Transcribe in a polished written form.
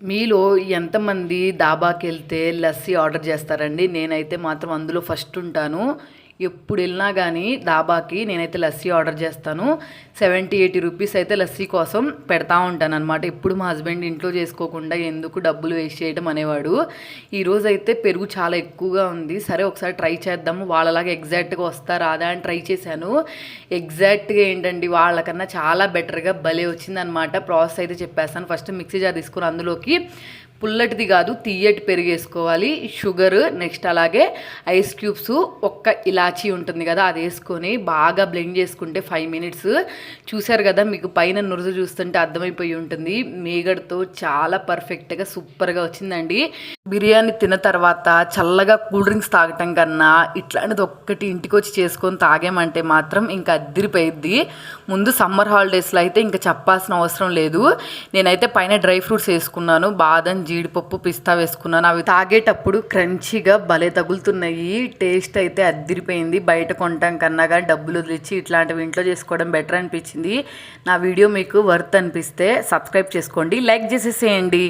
మీలో ఎంతమంది దాబాకెళ్తే లస్సీ ఆర్డర్ చేస్తారండి? నేనైతే మాత్రం అందులో ఫస్ట్ ఉంటాను. ఎప్పుడు వెళ్ళినా కానీ దాబాకి నేనైతే లస్సీ ఆర్డర్ చేస్తాను. 70-80 రూపీస్ అయితే లస్సీ కోసం పెడతా ఉంటాను అనమాట. ఎప్పుడు మా హస్బెండ్ ఇంట్లో చేసుకోకుండా ఎందుకు డబ్బులు వేస్ట్ చేయడం అనేవాడు. ఈరోజు అయితే పెరుగు చాలా ఎక్కువగా ఉంది. సరే ఒకసారి ట్రై చేద్దాము, వాళ్ళలాగా ఎగ్జాక్ట్గా వస్తా రాదా అని ట్రై చేశాను. ఎగ్జాక్ట్గా ఏంటండి, వాళ్ళకన్నా చాలా బెటర్గా భలే వచ్చిందనమాట. ప్రాసెస్ అయితే చెప్పేస్తాను. ఫస్ట్ మిక్సీ జార్ తీసుకుని అందులోకి పుల్లటిది కాదు తియ్యటి పెరుగు వేసుకోవాలి, షుగర్, నెక్స్ట్ అలాగే ఐస్ క్యూబ్స్, ఒక్క ఇలాచీ ఉంటుంది కదా అది వేసుకొని బాగా బ్లెండ్ చేసుకుంటే 5 మినిట్స్. చూసారు కదా, మీకు పైన నురుజు చూస్తుంటే అర్థమైపోయి ఉంటుంది. మేగడతో చాలా పర్ఫెక్ట్గా సూపర్గా వచ్చిందండి. బిర్యానీ తిన్న తర్వాత చల్లగా కూల్ డ్రింక్స్ తాగటం కన్నా ఇట్లాంటిది ఒక్కటి ఇంటికి వచ్చి చేసుకొని తాగామంటే మాత్రం ఇంకా అద్దిరిపోయిద్ది. ముందు సమ్మర్ హాలిడేస్లో అయితే ఇంకా చెప్పాల్సిన అవసరం లేదు. నేనైతే పైన డ్రై ఫ్రూట్స్ వేసుకున్నాను, బాదం, జీడిపప్పు, పిస్తా వేసుకున్నాను. అవి తాగేటప్పుడు క్రంచీగా భలే తగులుతున్నాయి. టేస్ట్ అయితే అద్దిరిపోయింది. బయట కొంటాం కన్నా కానీ డబ్బులు వదిలిచ్చి ఇట్లాంటివి ఇంట్లో చేసుకోవడం బెటర్ అనిపించింది. నా వీడియో మీకు వర్త్ అనిపిస్తే సబ్స్క్రైబ్ చేసుకోండి, లైక్ చేసేసేయండి.